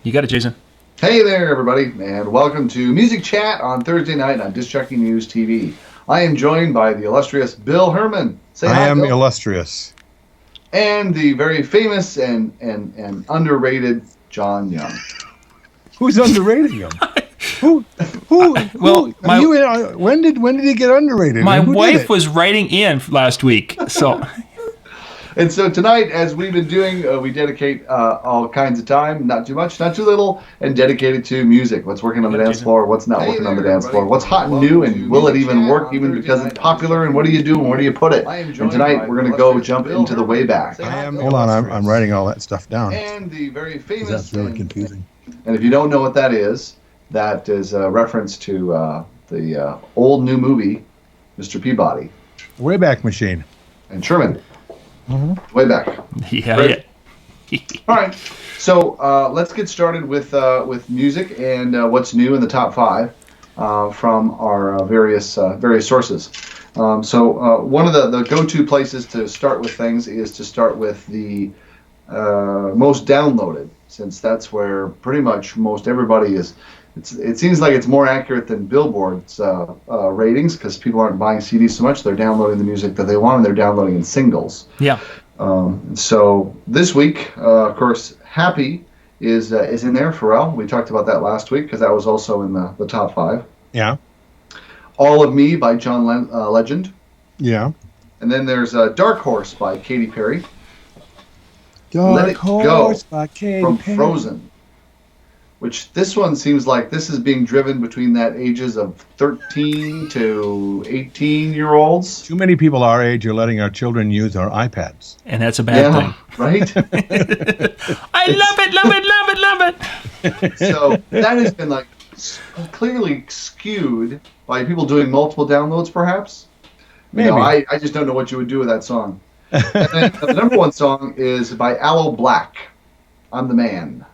You got it, Jason. Hey there, everybody, and welcome to Music Chat on Thursday night on Jockey News TV. I am joined by the illustrious Bill Hermann. Say hi, I am Bill. Illustrious. And the very famous and underrated John Young. Who's underrating him? When did he get underrated? My wife was writing in last week, so. And so tonight, as we've been doing, we dedicate all kinds of time, not too much, not too little, and dedicate it to music. What's working on the dance floor, what's not working on the dance floor, what's hot and new, and will it even work even because it's popular, and what do you do, and where do you put it? And tonight, we're going to go jump into the way back. Hold on, I'm writing all that stuff down. And the very famous... That's really confusing. And if you don't know what that is a reference to the old new movie, Mr. Peabody. Wayback Machine. And Sherman. Mm-hmm. Way back. Yeah. All right. So let's get started with music and what's new in the top five from our various sources. So one of the go-to places to start with things is to start with the most downloaded, since that's where pretty much most everybody is. It seems like it's more accurate than Billboard's ratings, because people aren't buying CDs so much. They're downloading the music that they want, and they're downloading in singles. Yeah. So this week, of course, Happy is in there. Pharrell. We talked about that last week because that was also in the top five. Yeah. All of Me by John Legend. Yeah. And then there's Dark Horse by Katy Perry. Dark Horse by Katy from Perry. Frozen. Which this one seems like this is being driven between that ages of 13 to 18-year-olds. Too many people our age are letting our children use our iPads. And that's a bad thing. Right? I love it. So that has been like clearly skewed by people doing multiple downloads, perhaps. Maybe. You know, I just don't know what you would do with that song. And then the number one song is by Aloe Black, I'm the Man.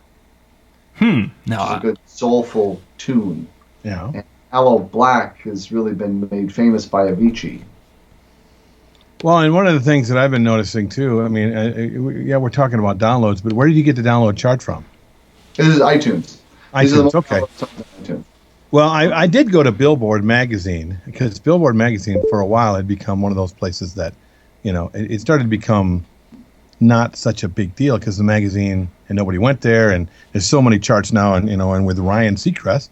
No, it's a good soulful tune. Yeah. And Aloe Black has really been made famous by Avicii. Well, and one of the things that I've been noticing too, I mean, we're talking about downloads, but where did you get the download chart from? This is iTunes. iTunes, okay. iTunes. Well, I did go to Billboard magazine, because Billboard magazine for a while had become one of those places that, you know, it started to become not such a big deal because the magazine and nobody went there, and there's so many charts now, and and with Ryan Seacrest,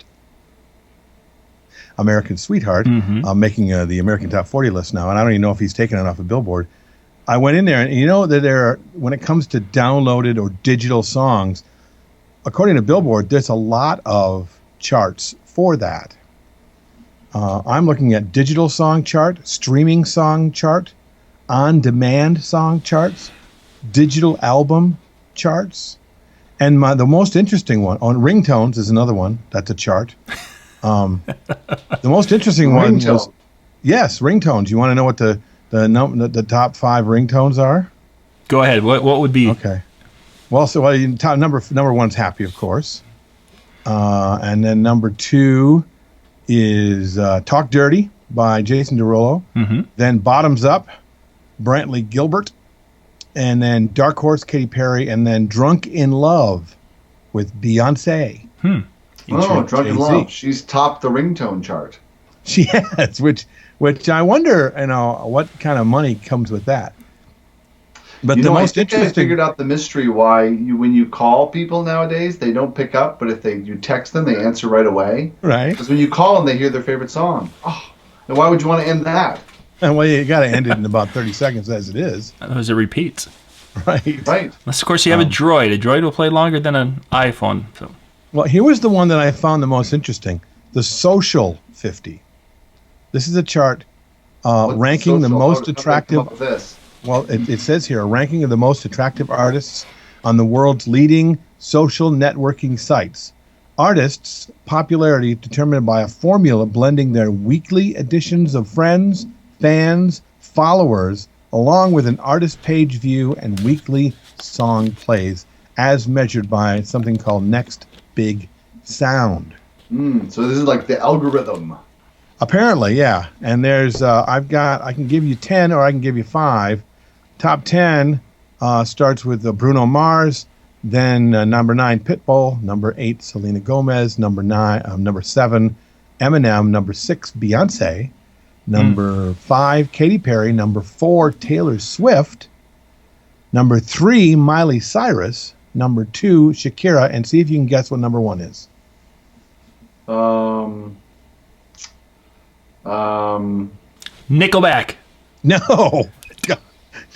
American Sweetheart, making the American Top 40 list now, and I don't even know if he's taken it off of Billboard. I went in there, and you know that when it comes to downloaded or digital songs, according to Billboard, there's a lot of charts for that. I'm looking at digital song chart, streaming song chart, on-demand song charts, digital album charts, and the most interesting one on ringtones is another one. That's a chart. The most interesting one was ringtones. You want to know what the top five ringtones are? Go ahead. What would be? Okay. Well, number one's Happy, of course, and then number two is Talk Dirty by Jason Derulo. Then Bottoms Up, Brantley Gilbert. And then Dark Horse, Katy Perry, and then Drunk in Love with Beyonce. Drunk in Love. She's topped the ringtone chart. She has, which I wonder, what kind of money comes with that. But the most interesting, I figured out the mystery why when you call people nowadays, they don't pick up, but if you text them, they answer right away. Right. Because when you call them, they hear their favorite song. Oh, and why would you want to end that? Well, you got to end it in about 30 seconds as it is. As it repeats. Right. Unless, of course, you have a Droid. A Droid will play longer than an iPhone. So. Well, here was the one that I found the most interesting. The Social 50. This is a chart ranking the most attractive... Well, it says here, a ranking of the most attractive artists on the world's leading social networking sites. Artists' popularity determined by a formula blending their weekly additions of friends, fans, followers, along with an artist page view and weekly song plays, as measured by something called Next Big Sound. So this is like the algorithm. Apparently, yeah. And there's, I can give you 10 or I can give you 5. Top 10 starts with Bruno Mars, Then number 9, Pitbull. Number 8, Selena Gomez. Number 7, Eminem. Number 6, Beyonce. Number 5, Katy Perry. Number 4, Taylor Swift. Number 3, Miley Cyrus. Number 2, Shakira. And see if you can guess what number 1 is. Nickelback. No.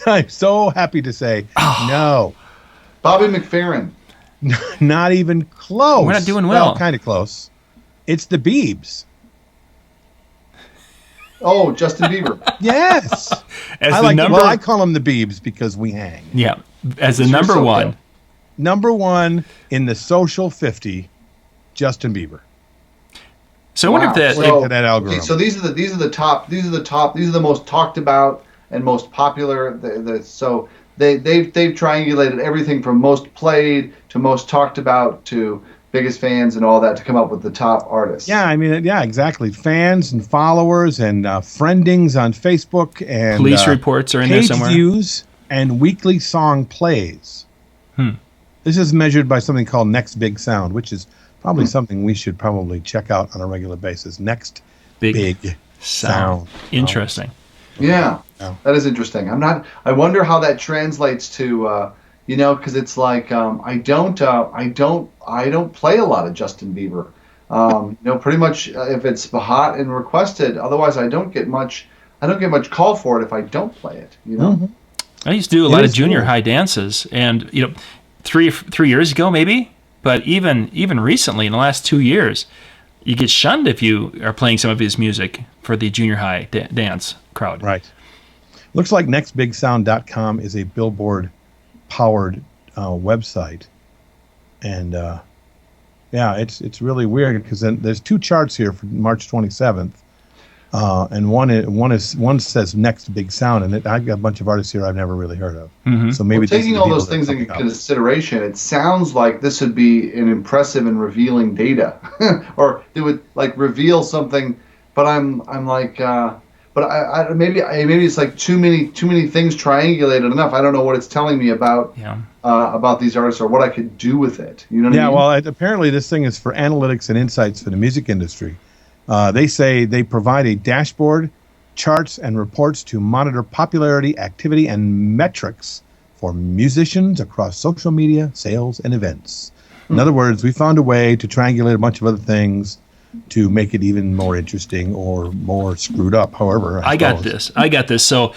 I'm so happy to say no. Bobby McFerrin. Not even close. We're not doing well. Kind of close. It's the Biebs. Oh, Justin Bieber. Yes. I call them the Biebs because we hang. Yeah. As the number one. Good. Number 1 in the social 50, Justin Bieber. So I wonder if that to that algorithm. Okay, so these are the most talked about and most popular. So they've triangulated everything from most played to most talked about to biggest fans and all that to come up with the top artists. Yeah, I mean, yeah, exactly. Fans and followers and friendings on Facebook and police reports are in there somewhere. Page views and weekly song plays. This is measured by something called Next Big Sound, which is probably something we should probably check out on a regular basis. Next Big Sound. Interesting. Yeah, that is interesting. I wonder how that translates to, because it's like I don't play a lot of Justin Bieber. Pretty much if it's hot and requested. Otherwise, I don't get much call for it if I don't play it. I used to do a lot of junior high dances, and 3 years ago maybe, but even recently in the last 2 years, you get shunned if you are playing some of his music for the junior high dance crowd. Right. Looks like nextbigsound.com is a Billboard-powered website, and it's really weird because there's 2 charts here for March 27th, and one says Next Big Sound, and I've got a bunch of artists here I've never really heard of. So maybe taking all those things into consideration, it sounds like this would be an impressive and revealing data, or it would like reveal something. But I'm like, maybe it's like too many things triangulated enough. I don't know what it's telling me about these artists or what I could do with it. You know what I mean? Well, apparently this thing is for analytics and insights for the music industry. They say they provide a dashboard, charts, and reports to monitor popularity, activity, and metrics for musicians across social media, sales, and events. In other words, we found a way to triangulate a bunch of other things to make it even more interesting or more screwed up. However, I got this. So,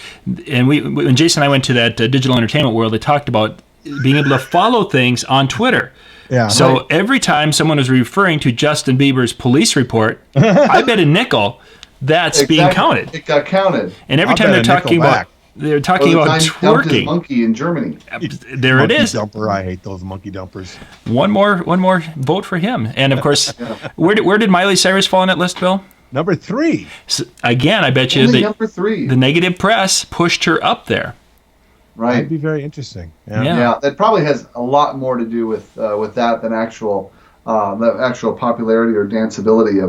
and when Jason and I went to that digital entertainment world, they talked about being able to follow things on Twitter. Yeah. So every time someone was referring to Justin Bieber's police report, I bet a nickel that's being counted. It got counted. And every time they're talking about twerking. His monkey in Germany. There it is. Dumper. I hate those monkey dumpers. One more vote for him. And of course, where did Miley Cyrus fall on that list, Bill? Number 3. So, again, I bet you number 3. The negative press pushed her up there. Right. That'd be very interesting. Yeah, that probably has a lot more to do with that than the actual popularity or danceability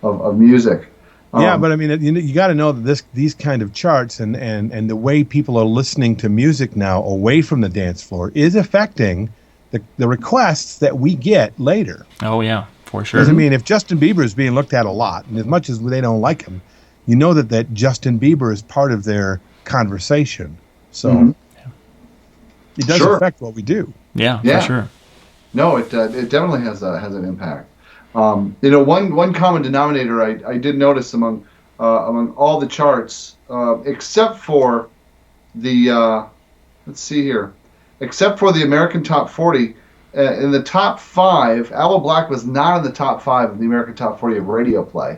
of music. But I mean, you got to know that these kind of charts and the way people are listening to music now away from the dance floor is affecting the requests that we get later. Oh yeah, for sure. Because I mean, if Justin Bieber is being looked at a lot, and as much as they don't like him, you know that Justin Bieber is part of their conversation. So it does affect what we do. Yeah, for sure. No, it definitely has an impact. One common denominator I did notice among all the charts, except for the except for the American Top 40, in the top 5, Aloe Black was not in the top 5 of the American Top 40 of radio play,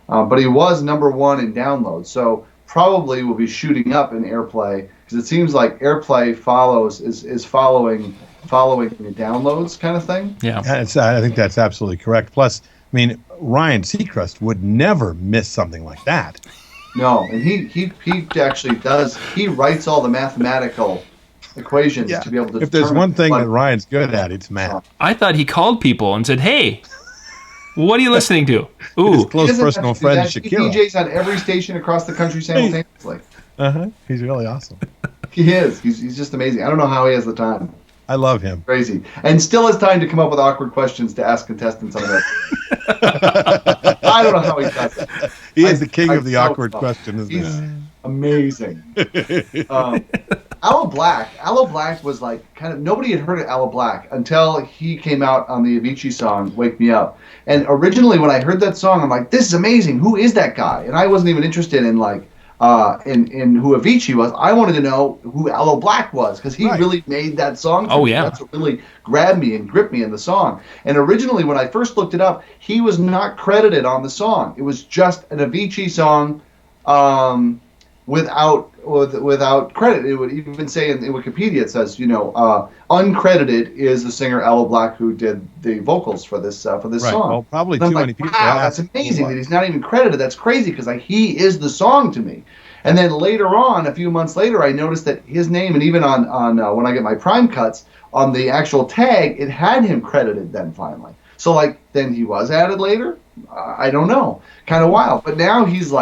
but he was number 1 in download. So probably will be shooting up in airplay because it seems like airplay is following the downloads kind of thing. Yeah, I think that's absolutely correct. Plus, I mean, Ryan Seacrest would never miss something like that. No, and he actually does. He writes all the mathematical equations to be able to. If there's one thing that Ryan's good at, it's math. I thought he called people and said, "Hey, what are you listening to?" Ooh, his close personal friend Shakira. He DJs on every station across the country simultaneously. He's really awesome. He is. He's just amazing. I don't know how he has the time. I love him. Crazy. And still has time to come up with awkward questions to ask contestants on that. I don't know how he does it. He is the king of the awkward question, isn't He's he? amazing. Aloe Black was like kind of, nobody had heard of Aloe Black until he came out on the Avicii song Wake Me Up. And originally when I heard that song, I'm like, this is amazing. Who is that guy? And I wasn't even interested in like in who Avicii was. I wanted to know who Aloe Black was, because he really made that song. Oh, yeah. That's what really grabbed me and gripped me in the song. And originally, when I first looked it up, he was not credited on the song. It was just an Avicii song without credit. It would even say in Wikipedia, it says, uncredited is the singer Aloe Black who did the vocals for this song. Well, probably too many people. Wow, that's amazing that he's not even credited. That's crazy, because he is the song to me. And then later on, a few months later, I noticed that his name, and even on when I get my Prime cuts, on the actual tag, it had him credited then finally. So then he was added later? I don't know. Kind of wild. But now he's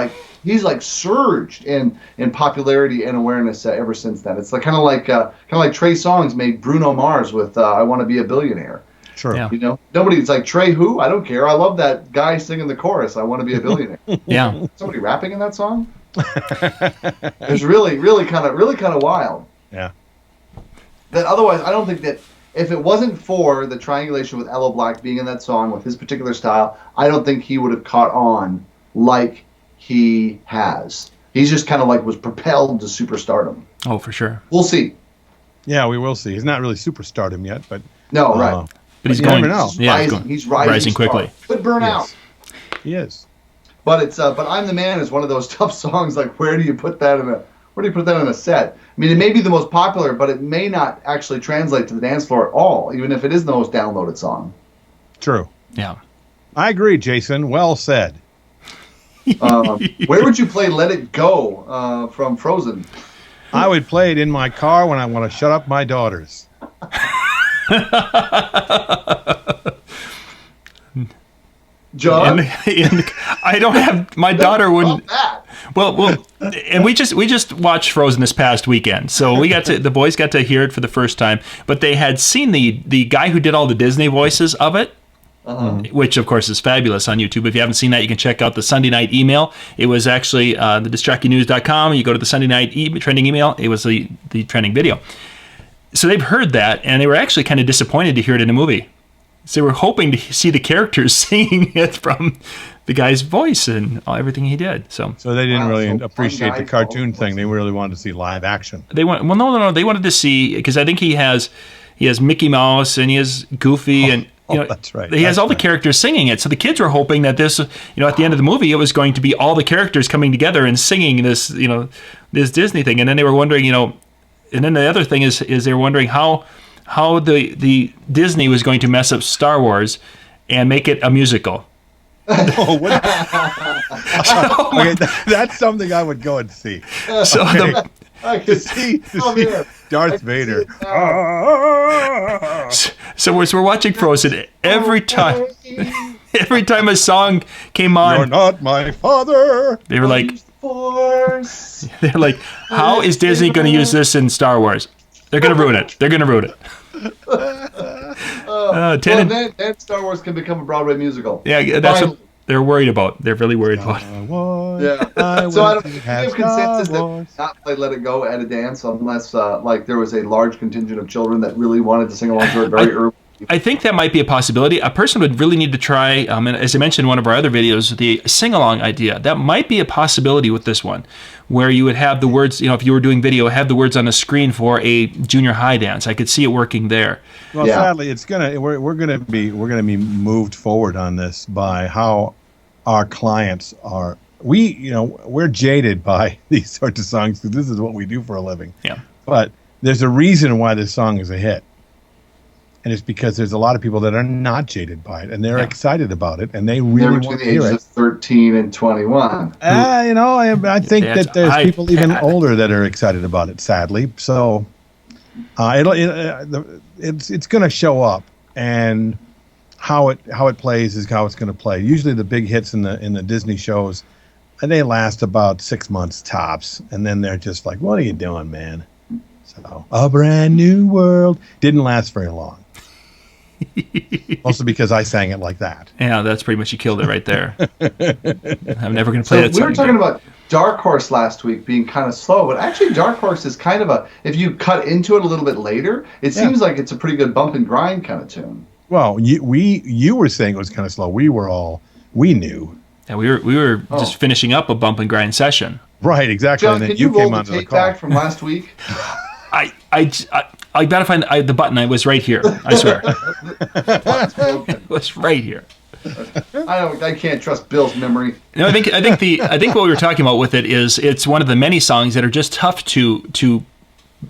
surged in popularity and awareness ever since then. It's kind of like Trey Songz made Bruno Mars with "I Want to Be a Billionaire." Sure. Yeah. Nobody's like, Trey who? I don't care. I love that guy singing the chorus. I want to be a billionaire. Yeah. Somebody rapping in that song? It's really kind of wild. Yeah. That otherwise, I don't think that if it wasn't for the triangulation with Aloe Black being in that song with his particular style, I don't think he would have caught on like he has. He's just kind of was propelled to superstardom. Oh, for sure. We'll see. Yeah, we will see. He's not really superstardom yet, but no, right. But he's going. Never know. He's rising quickly. Could burn out. He is. But it's but I'm the Man is one of those tough songs. Where do you put that in a set? I mean, it may be the most popular, but it may not actually translate to the dance floor at all, even if it is the most downloaded song. True. Yeah. I agree, Jason. Well said. Where would you play "Let It Go" from Frozen? I would play it in my car when I want to shut up my daughters. John, I don't have my daughter wouldn't. Well, and we just watched Frozen this past weekend, so the boys got to hear it for the first time. But they had seen the guy who did all the Disney voices of it, which of course is fabulous on YouTube. If you haven't seen that, you can check out the Sunday Night Email. It was actually the DiscJockeyNews.com. You go to the Sunday Night trending email. It was the trending video. So they've heard that, and they were actually kind of disappointed to hear it in a movie. So they were hoping to see the characters singing it from the guy's voice and everything he did. So they didn't really appreciate the cartoon thing. They really wanted to see live action. No. They wanted to see, because I think he has Mickey Mouse and he has Goofy and that's right. He has all the characters singing it. So the kids were hoping that this, at the end of the movie, it was going to be all the characters coming together and singing this, this Disney thing. And then they were wondering, and then the other thing is they were wondering how the Disney was going to mess up Star Wars and make it a musical. Okay, that's something I would go and see. So I can see Darth Vader. So we're watching Frozen. Every time a song came on, "You're not my father," they were like, how is Disney going to use this in Star Wars? They're going to ruin it. Then Star Wars can become a Broadway musical. Yeah, that's what they're worried about. They're really worried about. Yeah. So I don't have consensus that not play "Let It Go" at a dance unless there was a large contingent of children that really wanted to sing along to it very early. I think that might be a possibility. A person would really need to try, and as I mentioned in one of our other videos, the sing-along idea. That might be a possibility with this one, where you would have the words, if you were doing video, have the words on the screen for a junior high dance. I could see it working there. Well, sadly, we're gonna be moved forward on this by how our clients are. We're jaded by these sorts of songs because this is what we do for a living. Yeah. But there's a reason why this song is a hit. And it's because there's a lot of people that are not jaded by it, and they're excited about it, and they really want to hear it. They're between the ages of 13 and 21. I think that there's people even older that are excited about it, sadly. So it's going to show up, and how it plays is how it's going to play. Usually the big hits in the Disney shows, and they last about 6 months tops, and then they're just like, "What are you doing, man?" So, a brand new world. Didn't last very long. Also because I sang it like that. Yeah, that's pretty much, you killed it right there. I'm never going to play that So we song were talking again. about Dark Horse last week being kind of slow, but actually Dark Horse is kind of if you cut into it a little bit later, it seems like it's a pretty good bump and grind kind of tune. Well, you were saying it was kind of slow. We knew. Yeah, we were just finishing up a bump and grind session. Right, exactly. John, and then can you roll came the onto the tape call. back from last week? I gotta find the button. I was right here. I swear, it was right here. I can't trust Bill's memory. No, I think what we were talking about with it is it's one of the many songs that are just tough to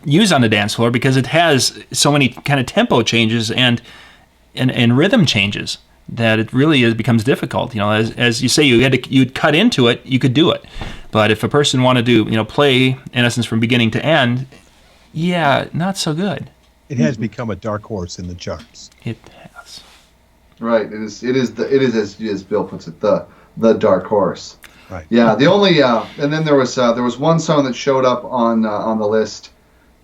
use on the dance floor because it has so many kind of tempo changes and rhythm changes that it really becomes difficult. You know, as you say, you'd cut into it, you could do it, but if a person wanted to play in essence from beginning to end, yeah, not so good. It has become a dark horse in the charts. It has. Right. It is as Bill puts it, the dark horse. Right. Yeah. The only and then there was one song that showed up on the list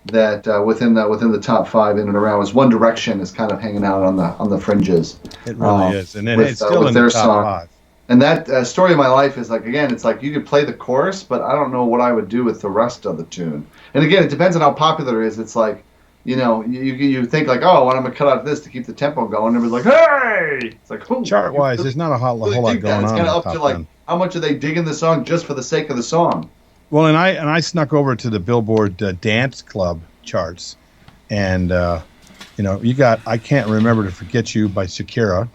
that within the top 5 in and around was One Direction is kind of hanging out on the fringes. It really is, and then with, it's still with in their the top song. 5. And that Story of My Life is like, again, it's like you could play the chorus, but I don't know what I would do with the rest of the tune. And again, it depends on how popular it is. It's like, you think like, oh, well, I'm going to cut out this to keep the tempo going. And everybody's like, hey! It's like, oh, Chart-wise, there's not a whole lot going on. It's kind of up to like, 10. how much are they digging the song just for the sake of the song? Well, and I snuck over to the Billboard Dance Club charts, and you got I Can't Remember to Forget You by Shakira,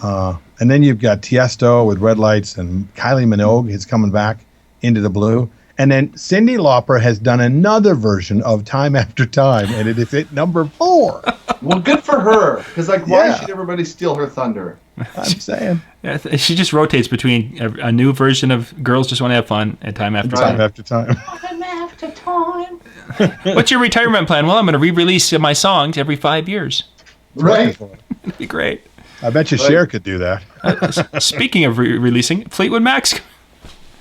and then you've got Tiesto with Red Lights, and Kylie Minogue is coming back, Into the Blue, and then Cyndi Lauper has done another version of Time After Time, and it is at number 4. Well, good for her, because like, why should everybody steal her thunder? I'm saying. Yeah, she just rotates between a new version of Girls Just Want to Have Fun and Time After Time Time. After Time. Time after time. What's your retirement plan? Well, I'm going to re-release my songs every 5 years. Right. It'd be great. I bet you Cher could do that. Speaking of releasing, Fleetwood Mac's.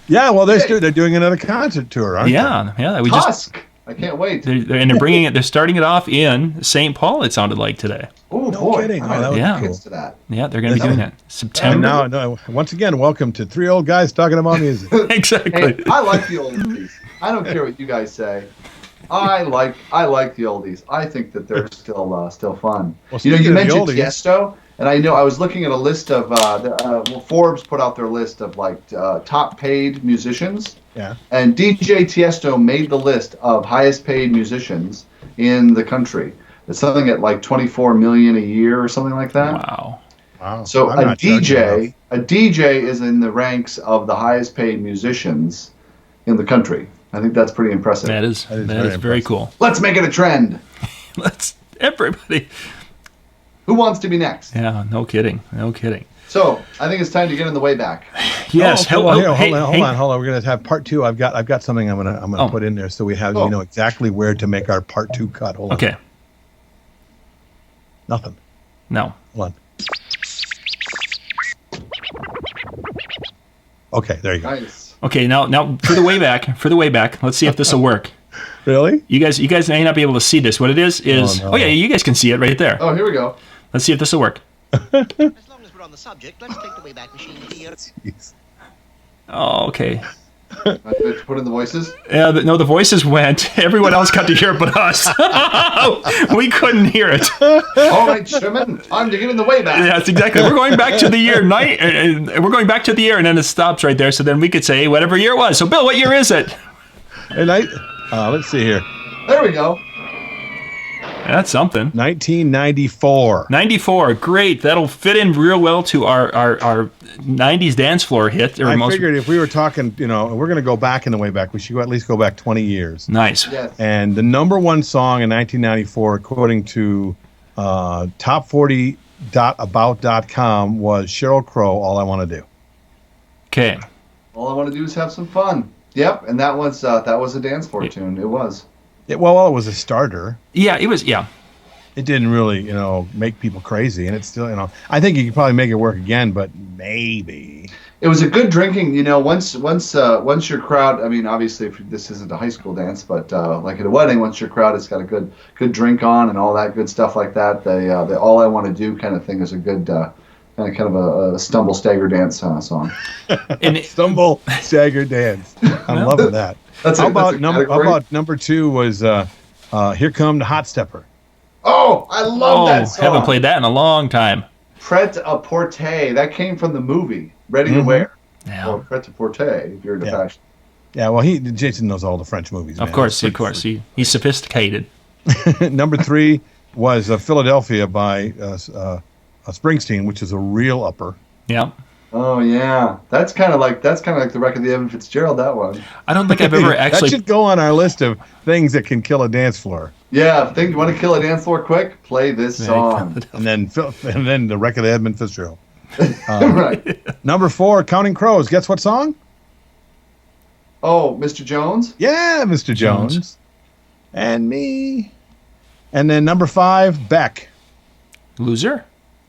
Yeah, well, they're doing another concert tour, aren't they? Yeah. We Tusk. I can't wait. they're bringing it. They're starting it off in St. Paul. It sounded like today. Oh, No boy. kidding. All Oh, right, that would Yeah. be cool. to that. Yeah, they're going to be doing that September. And now, once again, welcome to 3 Old Guys Talking About Music. Exactly. Hey, I like the oldies. I don't care what you guys say. I like the oldies. I think that they're still fun. Well, You speaking of the mentioned oldies- Tiesto, and I know I was looking at a list of Forbes put out their list of like top paid musicians, Yeah. and DJ Tiesto made the list of highest paid musicians in the country. It's something at like 24 million a year or something like that. Wow. Wow. So I'm a not judging enough. DJ is in the ranks of the highest paid musicians in the country. I think that's pretty impressive. That is very very impressive. cool. Let's make it a trend. Let's everybody. Who wants to be next? Yeah, no kidding. So I think it's time to get in the way back. Yes. Oh, well, here, hey, hold on. We're gonna have part 2. I've got something I'm gonna put in there so we have exactly where to make our part 2 cut. Hold on. Okay. Nothing. No. Hold on. Okay, there you go. Nice. Okay. Now for the way back. Let's see if this will work. Really? You guys may not be able to see this. What it is Oh, no. yeah, you guys can see it right there. Oh, here we go. Let's see if this will work. As long as we're on the subject, let's take the Wayback Machine here. Jeez. Oh, okay. I have to put in the voices. Yeah, the voices went. Everyone else got to hear it but us. We couldn't hear it. All right, Sherman, time to get in the way back. Yeah, that's exactly. We're going back to the year we're going back to the year, and then it stops right there. So then we could say whatever year it was. So, Bill, what year is it? And let's see here. There we go. That's something. 1994. 94, great. That'll fit in real well to our 90s dance floor hit. I figured if we were talking, we're going to go back in the way back. We should at least go back 20 years. Nice. Yes. And the number 1 song in 1994, according to top40.about.com, was Sheryl Crow, All I Want to Do. Okay. All I want to do is have some fun. Yep, and that was a dance floor tune. It was. It was a starter. Yeah, it was. Yeah. It didn't really, make people crazy. And it's still, I think you could probably make it work again, but maybe. It was a good drinking, once your crowd, I mean, obviously if this isn't a high school dance, but like at a wedding, once your crowd has got a good drink on and all that good stuff like that, the All I Want to Do kind of thing is a good kind of a stumble stagger dance song. Stumble stagger dance. I'm loving that. How about number 2 was Here Come the Hot Stepper. Oh, I love that song. Haven't played that in a long time. Pret-a-porter. That came from the movie Ready to Wear. Yeah. Or pret-a-porter if you're into fashion. Yeah, well, Jason knows all the French movies. Of course. He's sophisticated. Number 3 was Philadelphia by Springsteen, which is a real upper. Yeah. Oh yeah, that's kind of like the wreck of the Evan Fitzgerald. That one. I don't think I've ever actually. That should go on our list of things that can kill a dance floor. Yeah, you want to kill a dance floor quick? Play this song. And then the wreck of the Edmund Fitzgerald. Right. Number 4, Counting Crows. Guess what song? Oh, Mr. Jones. Yeah, Mr. Jones. And me. And then number 5, Beck. Loser.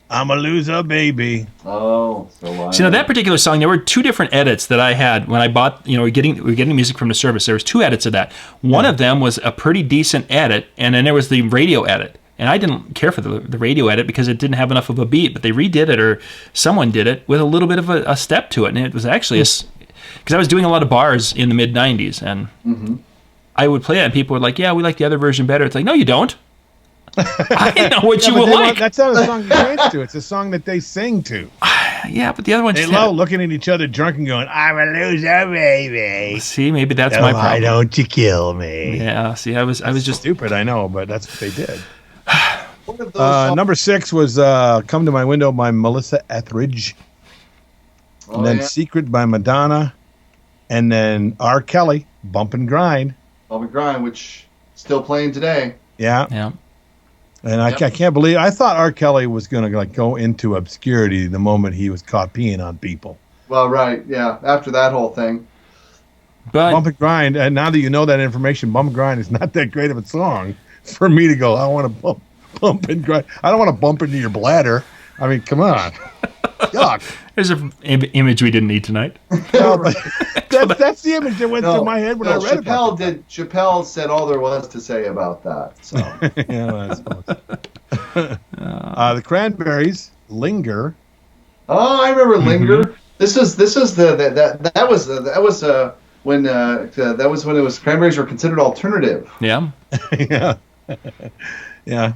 I'm a loser, baby. Oh, so wild. See, now that particular song, there were 2 different edits that I had when I bought. We're getting music from the service. There was 2 edits of that. One of them was a pretty decent edit, and then there was the radio edit. And I didn't care for the radio edit because it didn't have enough of a beat. But they redid it, or someone did it with a little bit of a step to it, and it was actually because I was doing a lot of bars in the mid '90s, and I would play it, and people were like, "Yeah, we like the other version better." It's like, no, you don't. I know what you will like. That's not a song you dance to. It's a song that they sing to. Yeah, but the other one they love looking at each other drunk and going, "I'm a loser, baby." See, maybe that's my problem. Why don't you kill me? Yeah. See, I was just stupid. I know, but that's what they did. Number 6 was "Come to My Window" by Melissa Etheridge, and then "Secret" by Madonna, and then R. Kelly, "Bump and Grind." Bump and Grind, which still playing today. Yeah. Yeah. And I can't believe I thought R. Kelly was going to go into obscurity the moment he was caught peeing on people. Well, right, yeah. After that whole thing, but "Bump and Grind," and now that you know that information, "Bump and Grind" is not that great of a song for me to go. I want to bump and grind. I don't want to bump into your bladder. I mean, come on. Yuck. There's an image we didn't need tonight. No, but that's the image that went through my head when I read about it. Chappelle said all there was to say about that. So. Yeah, I suppose. The Cranberries, "Linger." Oh, I remember "Linger." This was that was when it was Cranberries were considered alternative. Yeah. Yeah. Yeah.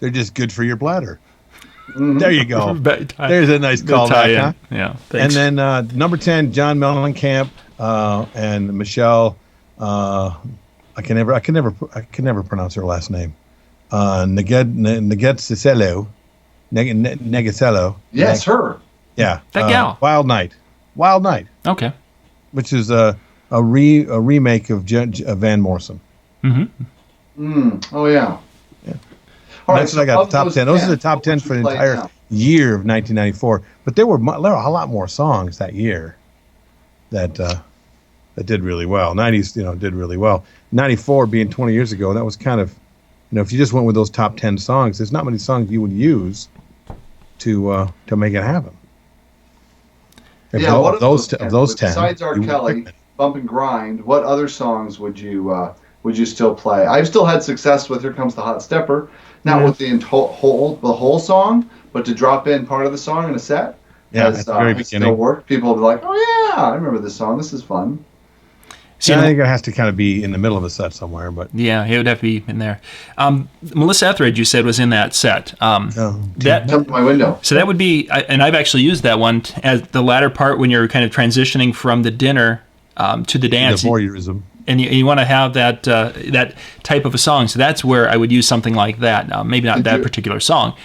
They're just good for your bladder. There you go. There's a nice callback, huh? Yeah. Thanks. And then number 10, John Mellencamp and Michelle. I can never pronounce her last name. Negetsello. Yes, her. Yeah. That gal. Wild Night. Okay. Which is a remake of Van Morrison. Oh yeah. All right, that's what I got. The top 10. Those are the top 10 for the entire year of 1994. But there were a lot more songs that year that did really well. 90s, did really well. 94 being 20 years ago, that was kind of, if you just went with those top 10 songs, there's not many songs you would use to make it happen. What of those 10? Besides R. Kelly, "Bump and Grind," what other songs would you still play? I've still had success with "Here Comes the Hot Stepper." Not with the whole song, but to drop in part of the song in a set. Yeah, at the very beginning. Still work. People will be like, "Oh yeah, I remember this song. This is fun." See, I think it has to kind of be in the middle of a set somewhere, but yeah, it would have to be in there. Melissa Etheridge, you said, was in that set. Come to My Window. So that would be, and I've actually used that one as the latter part when you're kind of transitioning from the dinner to the dance. The voyeurism. And you want to have that type of a song. So that's where I would use something like that. Maybe not that particular song,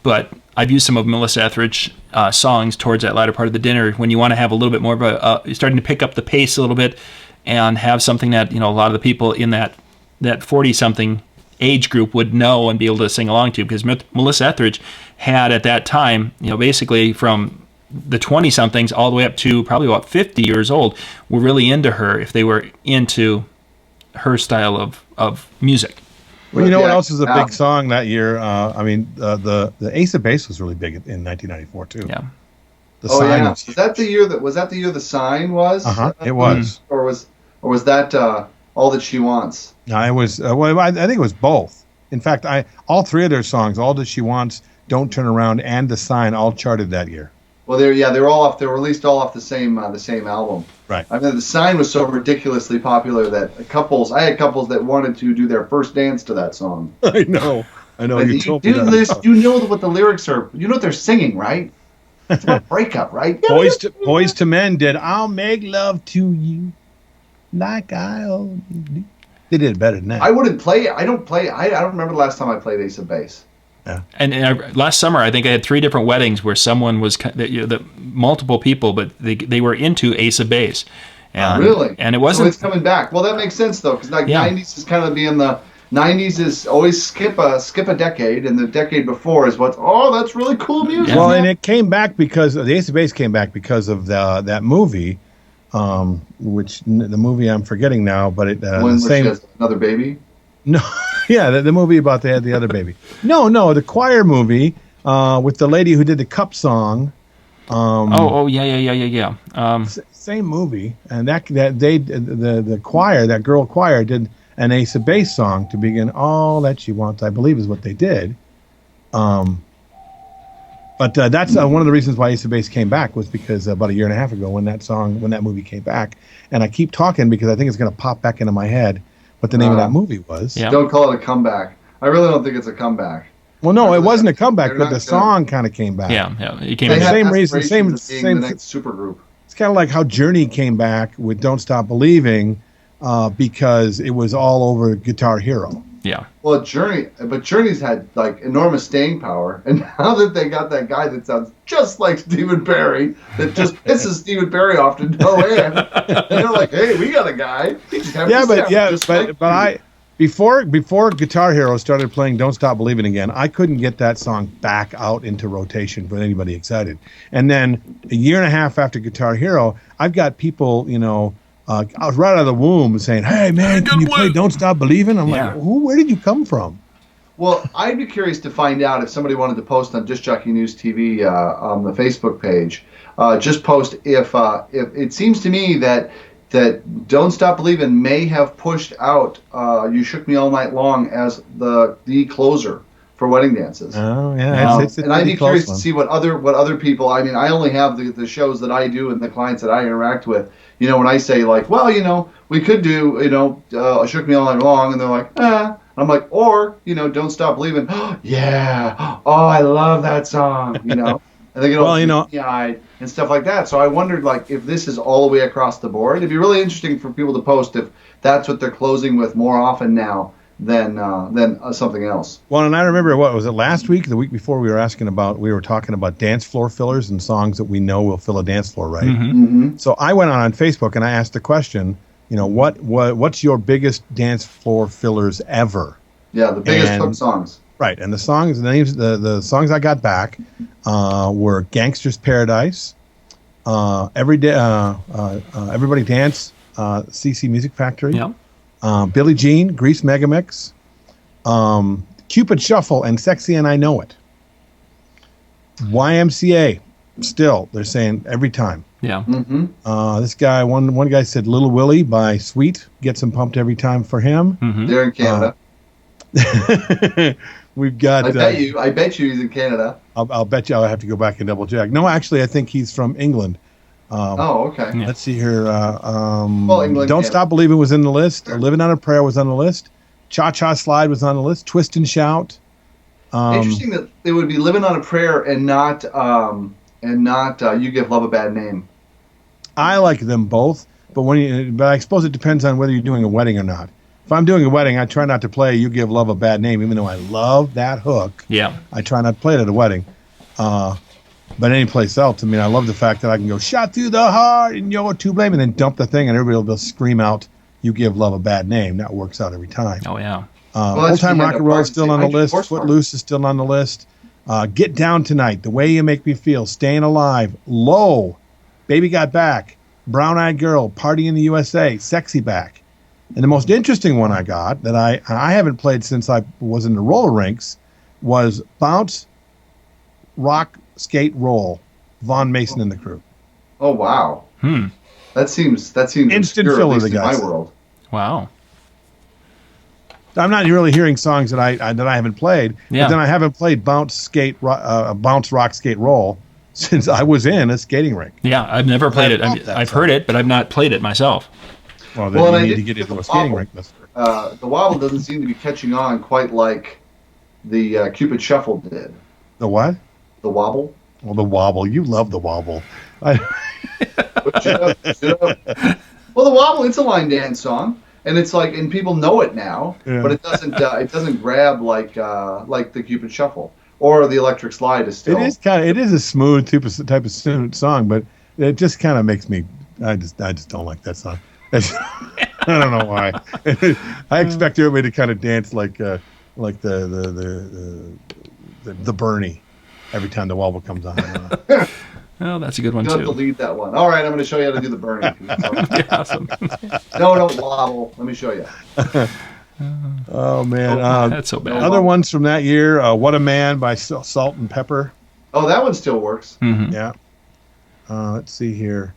but I've used some of Melissa Etheridge songs towards that latter part of the dinner when you want to have a little bit more of you're starting to pick up the pace a little bit and have something that a lot of the people in that 40-something age group would know and be able to sing along to, because Melissa Etheridge had at that time, basically from the 20-somethings all the way up to probably about 50 years old were really into her if they were into her style of music. Well, what else is a big song that year? The Ace of Base was really big in 1994 too. Yeah. The Oh Sign yeah, was was that the year the Sign was? it was. Or was that All That She Wants? No, it was. Well, I think it was both. In fact, all three of their songs, All That She Wants, Don't Turn Around, and The Sign, all charted that year. Well, they're all off. They were released all off the same album. Right. I mean, The Sign was so ridiculously popular that I had couples that wanted to do their first dance to that song. I know. Like, You told me do that. this. You know what the lyrics are. You know what they're singing, right? It's about breakup, right? Boys to Men did I'll Make Love to You Like I Always Do. They did it better than that. I wouldn't play. I don't remember the last time I played Ace of Base. Yeah. And last summer, I think I had 3 different weddings where someone was, multiple people, but they were into Ace of Base. And, really? And it wasn't. So it's coming back. Well, that makes sense though, because like Yeah. 90s is kind of being the 90s is always skip a decade, and the decade before is that's really cool music. Well, and it came back because the Ace of Base came back because of that movie, which the movie I'm forgetting now, but it When she has another baby. No, yeah, the movie about they had the other baby. No, the choir movie with the lady who did the Cup song. Yeah. Same movie, and the choir, that girl choir, did an Ace of Base song to begin All That She Wants, I believe is what they did. But that's one of the reasons why Ace of Base came back was because about a year and a half ago when that movie came back, and I keep talking because I think it's going to pop back into my head what the name of that movie was. Yeah. Don't call it a comeback. I really don't think it's a comeback. Well, no, it wasn't a comeback, but the song kind of came back. Yeah. It came They in. had same reason, aspirations of being same the next supergroup. It's kind of like how Journey came back with Don't Stop Believing because it was all over Guitar Hero. Yeah. Well, Journey's had like enormous staying power, and now that they got that guy that sounds just like Stephen Barry, that just pisses Stephen Barry off to no end, and they're like, "Hey, we got a guy." He just Before Guitar Hero started playing Don't Stop Believing again, I couldn't get that song back out into rotation for anybody excited. And then a year and a half after Guitar Hero, I've got people, I was right out of the womb saying, "Hey man, can you play Don't Stop Believing?" I'm like, where did you come from? Well, I'd be curious to find out if somebody wanted to post on Disc Jockey News TV on the Facebook page. Just post if it seems to me that Don't Stop Believin' may have pushed out You Shook Me All Night Long as the closer for wedding dances. Oh yeah, and I'd be curious to see what other people. I mean, I only have the shows that I do and the clients that I interact with. When I say like, well, we could do Shook Me All Night Long, and they're like, eh. I'm like, or Don't Stop Believin'. Oh, yeah. Oh, I love that song. And they get all eyed and stuff like that. So I wondered, like, if this is all the way across the board. It'd be really interesting for people to post if that's what they're closing with more often now than something else. Well, and I remember, what was it, last week, the week before, we were talking about dance floor fillers and songs that we know will fill a dance floor, right? Mm-hmm. Mm-hmm. So I went on Facebook and I asked the question, what's your biggest dance floor fillers ever? Yeah, the biggest hook songs. Right, and the names the songs I got back were Gangster's Paradise, Everybody Dance, CC Music Factory, Billie Jean, Grease Megamix, Cupid Shuffle, and Sexy and I Know It. YMCA, still, they're saying every time. Yeah. Mm-hmm. This guy, one guy said Little Willie by Sweet, gets him pumped every time for him. Mm-hmm. They're in Canada. We've got. I bet you he's in Canada. I'll bet you. I'll have to go back and double check. No, actually, I think he's from England. Okay. Yeah. Let's see here. England. Don't Canada. Stop Believing was in the list. Living on a Prayer was on the list. Cha Cha Slide was on the list. Twist and Shout. Interesting that they would be Living on a Prayer and not You Give Love a Bad Name. I like them both, but I suppose it depends on whether you're doing a wedding or not. If I'm doing a wedding, I try not to play You Give Love a Bad Name, even though I love that hook. Yeah. I try not to play it at a wedding. But any place else, I mean, I love the fact that I can go shot through the heart and you're to blame, and then dump the thing, and everybody will scream out, "You Give Love a Bad Name." That works out every time. Oh yeah. Old Time Rock and Roll is still on the list. Footloose is still on the list. Get Down Tonight, The Way You Make Me Feel, Staying Alive, Low, Baby Got Back, Brown Eyed Girl, Party in the USA, Sexy Back. And the most interesting one I got that I haven't played since I was in the roller rinks was Bounce, Rock, Skate, Roll. Von Mason and the Crew. Oh wow. That seems Instant obscure, filler, at least the in my guys. world. Wow. I'm not really hearing songs that I haven't played. Yeah. But then I haven't played bounce, rock, skate, roll since I was in a skating rink. Yeah, I've never played it. love that I've song. heard it, but I've not played it myself. Well, then Well, and I you need to did get get into the a skating wobble. rink, mister. The wobble doesn't seem to be catching on quite like the Cupid Shuffle did. The what? The wobble. Well, the wobble. You love the wobble. Shut up. Well, the wobble, it's a line dance song, and it's like, and people know it now, Yeah. but it doesn't grab like the Cupid Shuffle or the Electric Slide is still. It is a smooth type of song, but it just kind of makes me. I just don't like that song. I don't know why. I expect everybody to kind of dance like the Bernie every time the wobble comes on. Oh, that's a good one You have to too. lead that one. All right, I'm going to show you how to do the burning. Awesome. No, don't wobble. Let me show you. Oh man, That's so bad. other ones from that year. What a Man by Salt and Pepper. Oh, that one still works. Mhm. Yeah. Let's see here.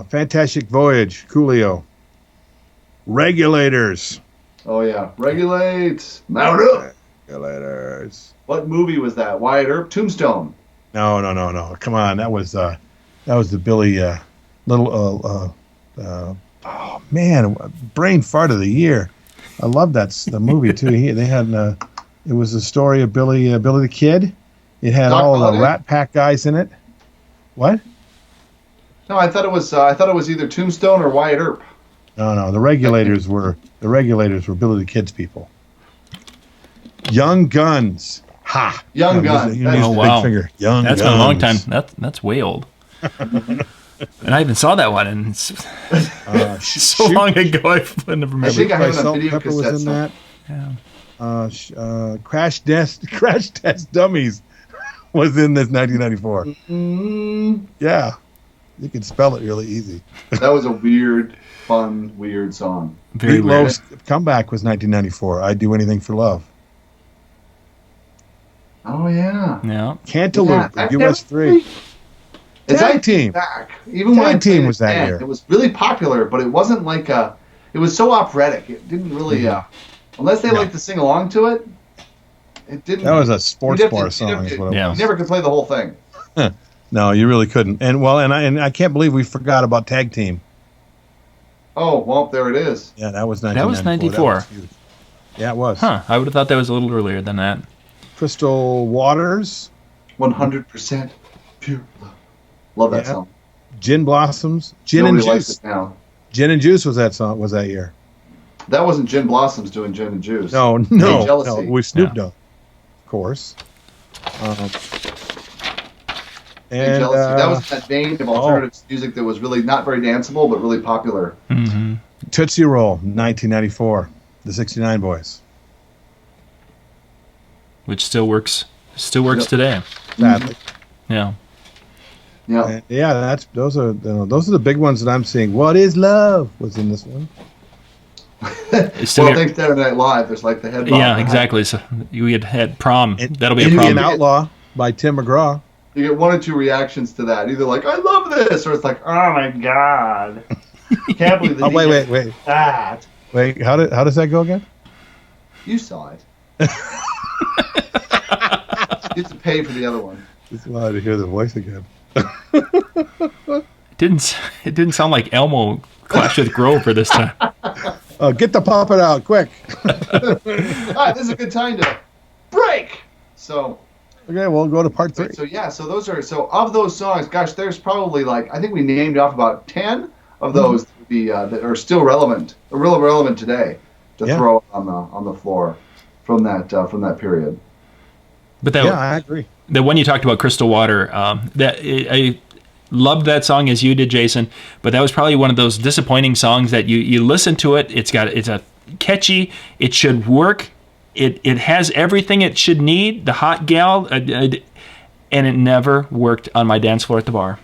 Fantastic Voyage, Coolio. Regulators. Oh yeah, regulate, mount up. Regulators. What movie was that? Wyatt Earp, Tombstone. No. Come on, that was the Billy little. Oh man, brain fart of the year. I love the movie too. They had it was the story of Billy the Kid. It had Doc all the Holliday? Rat Pack guys in it. What? No, I thought it was either Tombstone or Wyatt Earp. No. The regulators were Billy the Kid's people. Young Guns. Ha! Young Guns. You used Oh, the wow. big finger. Young That's Guns. been a long time. That's way old. And I even saw that one, and it's so long ago I never remember. I think I by have it on Salt and video Pepper was cassette. in that. Yeah. Crash Test Dummies was in this 1994. Yeah, you can spell it really easy. That was a weird song. Very weird. Meatloaf's comeback was 1994. I'd Do Anything for Love. Oh yeah. Yeah. Cantaloupe, Yeah, US3. It's Tag like Team. back. Even when I Tag Team played was it that then, year. It was really popular, but it wasn't like a. It was so operatic. It didn't really. Unless they liked to sing along to it, it didn't. That was a sports you'd have to- bar you'd song. have Is to- what it Yeah. was. You never could play the whole thing. No, you really couldn't. And I can't believe we forgot about Tag Team. Oh well, there it is. Yeah, that was 1994. 1994. That was huge. Yeah, it was. Huh. I would have thought that was a little earlier than that. Crystal Waters, 100% pure love. Love that Yeah. song. Gin Blossoms, Gin Nobody and likes Juice. it now. Gin and Juice was that year. That wasn't Gin Blossoms doing Gin and Juice. No, Jealousy. with Snoop Yeah. Dogg, of course. Big And Jealousy. That was that vein of alternative music that was really not very danceable, but really popular. Mm-hmm. Tootsie Roll, 1994, the 69 Boys. Which still works Yep. today. Sadly. Yeah. Yeah. And yeah, those are the big ones that I'm seeing. What is Love was in this one. It's still Well, here. thanks to Saturday Night Live. There's like the headline. Yeah, exactly. So we had prom. That'll be a Indian problem. Outlaw by Tim McGraw. You get one or two reactions to that. Either like, I love this, or it's like, oh my god. Can't believe that Oh, he wait. did that. Wait, how does that go again? You saw it. You have to pay for the other one. Just wanted to hear the voice again. It didn't sound like Elmo clashed with Grover this time. Get the puppet out, quick. All right, this is a good time to break. So, Okay, we'll go to part 3. so yeah, so of those songs, gosh, there's probably like, I think we named off about 10 of those that are still relevant, really relevant today to throw on the floor from that period. But I agree. the one you talked about, Crystal Water, I loved that song as you did, Jason. But that was probably one of those disappointing songs that you listen to it. It's a catchy. It should work. It has everything it should need. The hot gal, and it never worked on my dance floor at the bar.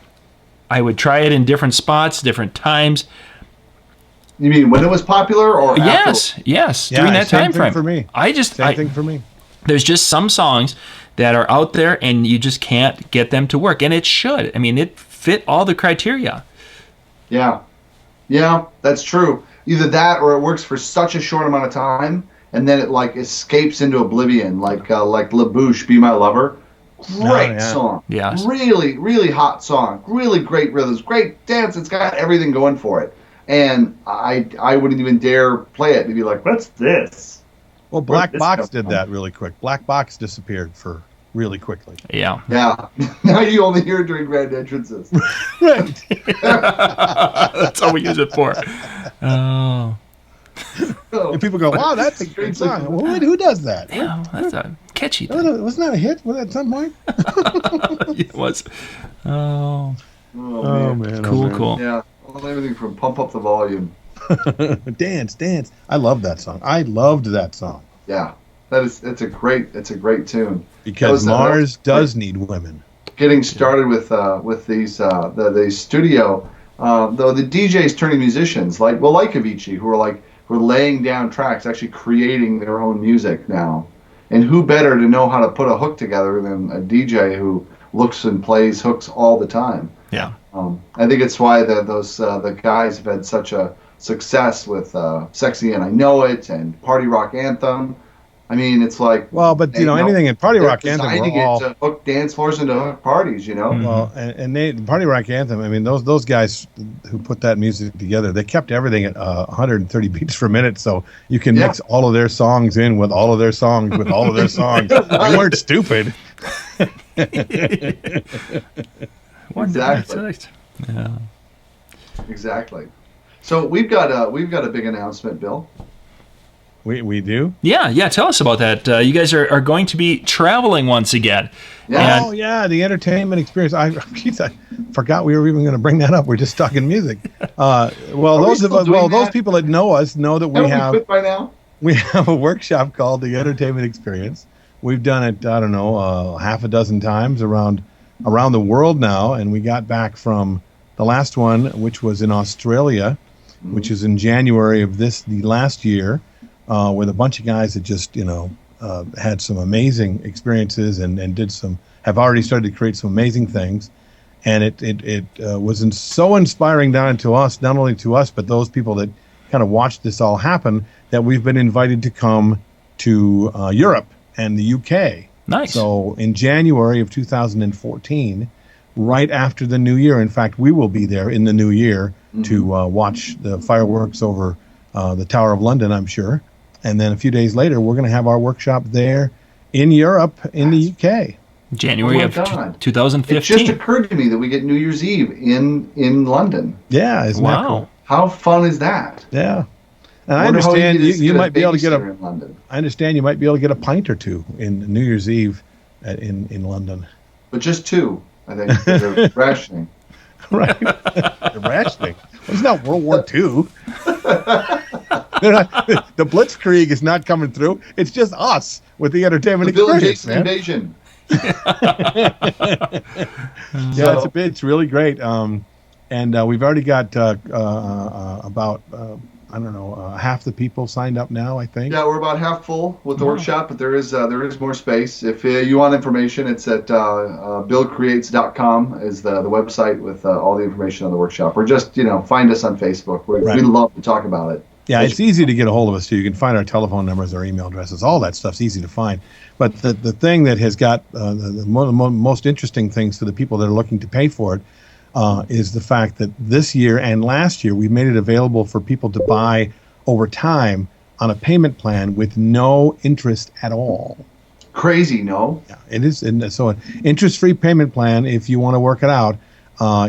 I would try it in different spots, different times. You mean when it was popular or after? Yes, Yeah, during that same time thing frame. for me. Same Thing for me. There's just some songs that are out there, and you just can't get them to work. And it should. I mean, it fit all the criteria. Yeah, that's true. Either that, or it works for such a short amount of time, and then it like escapes into oblivion, like La Bouche, Be My Lover. Great song. Yes. Really, really hot song. Really great rhythms. Great dance. It's got everything going for it. And I wouldn't even dare play it to be like, what's this? Well, Black Box did that really quick. Black Box disappeared for really quickly. Yeah. Now you only hear it during grand entrances. Right. That's all we use it for. Oh. And people go, wow, that's a great song. Well, who does that? Yeah, that's a catchy thing. Wasn't that a hit at some point? It was. Oh. Oh, man. Cool. Yeah. Well, everything from Pump Up the Volume. Dance. I love that song. I loved that song. Yeah. It's a great tune. Because Mars does need women. Getting started with these the studio, though the DJs turning musicians like Avicii, who are laying down tracks, actually creating their own music now. And who better to know how to put a hook together than a DJ who looks and plays hooks all the time? Yeah. I think it's why the guys have had such a success with "Sexy and I Know It" and "Party Rock Anthem." I mean, it's like anything in Party Rock Anthem designing it to hook dance floors into hook parties, Well, and Party Rock Anthem. I mean, those guys who put that music together, they kept everything at 130 beats per minute, so you can mix all of their songs in with all of their songs with all of their songs. They weren't stupid. Exactly. Yeah. Exactly. So we've got a big announcement, Bill. We do? Yeah. Tell us about that. You guys are going to be traveling once again. Yeah. The entertainment experience. I forgot we were even going to bring that up. We're just talking music. Those people that know us know that we have. Quit by now? We have a workshop called the Entertainment Experience. We've done it, I don't know, half a dozen times around the world now, and we got back from the last one, which was in Australia, which is in January of the last year. With a bunch of guys that just, had some amazing experiences and have already started to create some amazing things. And it was so inspiring not only to us, but those people that kind of watched this all happen, that we've been invited to come to Europe and the UK. Nice. So in January of 2014, right after the new year, in fact, we will be there in the new year to watch the fireworks over the Tower of London, I'm sure. And then a few days later, we're going to have our workshop there in Europe, in the UK. January of 2015. It just occurred to me that we get New Year's Eve in London. Yeah, isn't that cool? How fun is that? Yeah. And I understand you might be able to get in London. I understand you might be able to get a pint or two in New Year's Eve in London. But just two, I think. They're rationing. Right. They're rationing. Well, it's not World War II. The Blitzkrieg is not coming through. It's just us with the entertainment experience, man. Invasion. It's really great. And we've already got about half the people signed up now, I think. Yeah, we're about half full with the workshop, but there is more space. If you want information, it's at billcreates.com is the website with all the information on the workshop. Or just find us on Facebook. We'd love to talk about it. Yeah, it's easy to get a hold of us too. You can find our telephone numbers, our email addresses, all that stuff's easy to find. But the thing that has got the most interesting things to the people that are looking to pay for it is the fact that this year and last year we made it available for people to buy over time on a payment plan with no interest at all. Crazy, no? Yeah, it is. And so an interest-free payment plan, if you want to work it out,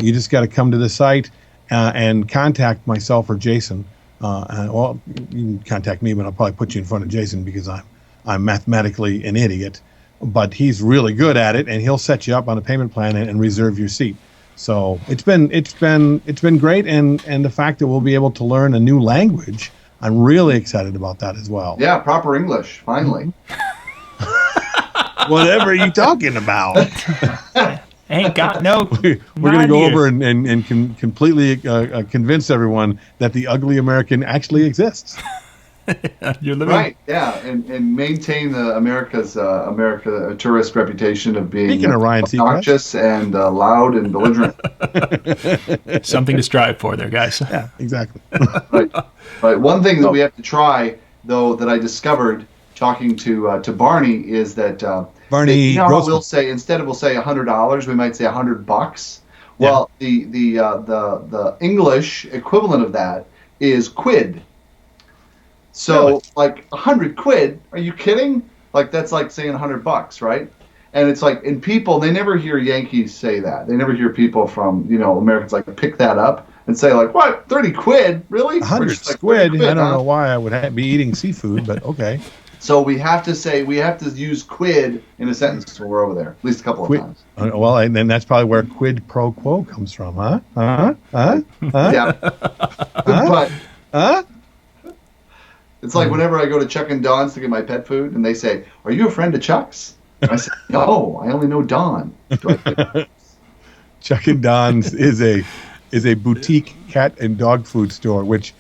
you just got to come to the site and contact myself or Jason. You can contact me, but I'll probably put you in front of Jason because I'm mathematically an idiot. But he's really good at it, and he'll set you up on a payment plan and reserve your seat. So it's been great, and the fact that we'll be able to learn a new language, I'm really excited about that as well. Yeah, proper English, finally. Whatever are you talking about? Ain't got no. We're going to go over and completely convince everyone that the ugly American actually exists. You're living Right, yeah, and maintain America's tourist reputation of being Speaking of Ryan Seacrest. obnoxious and loud and belligerent. something to strive for there, guys. Yeah, exactly. Right. One thing that we have to try, though, that I discovered talking to Barney is that Barney, you know how we'll say instead of we'll say $100, we might say $100. Well, the English equivalent of that is quid. So, Really? like 100 quid? Are you kidding? Like that's like saying $100, right? And it's like, and people, they never hear Yankees say that. They never hear people from, Americans like pick that up and say like, what, 30 quid? Really? 100 Like, squid. 30 quid, I don't huh? know why I would be eating seafood, but okay. So we have to use quid in a sentence when we're over there, at least a couple of times. Well, and then that's probably where quid pro quo comes from, huh? Yeah. But Huh? it's like whenever I go to Chuck and Don's to get my pet food, and they say, "Are you a friend of Chuck's?" I say, "No, I only know Don." Chuck and Don's is a boutique cat and dog food store, which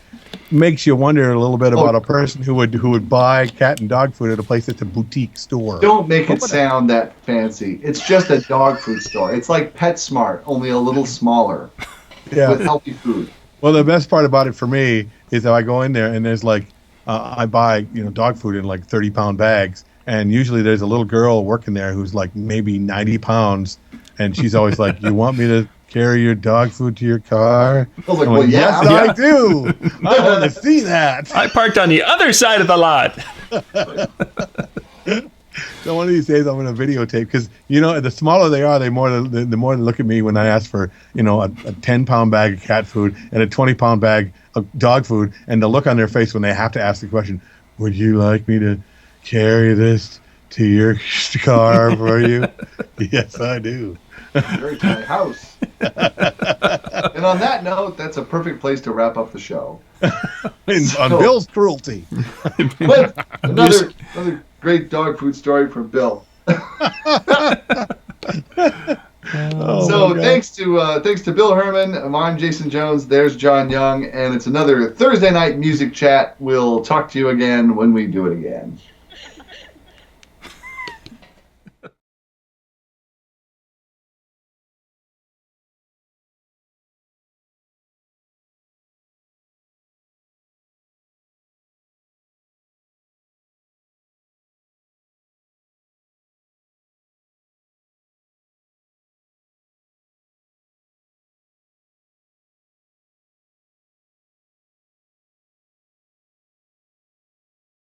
makes you wonder a little bit about a person who would buy cat and dog food at a place that's a boutique store. Don't make it sound that fancy. It's just a dog food store. It's like PetSmart, only a little smaller, with healthy food. Well, the best part about it for me is that I go in there and there's like I buy dog food in like 30-pound bags, and usually there's a little girl working there who's like maybe 90 pounds, and she's always like, "You want me to carry your dog food to your car?" I was like, I'm "Well, yes, yeah." I do. I want to see that. I parked on the other side of the lot. So one of these days I'm going to videotape, because the smaller they are, the more they look at me when I ask for a 10-pound bag of cat food and a 20-pound bag of dog food, and the look on their face when they have to ask the question, "Would you like me to carry this to your car for you?" Yes, I do. Very to my house. And on that note, that's a perfect place to wrap up the show. On Bill's cruelty. But another great dog food story from Bill. Thanks to Bill Hermann. I'm Jason Jones. There's John Young, and it's another Thursday night music chat. We'll talk to you again when we do it again.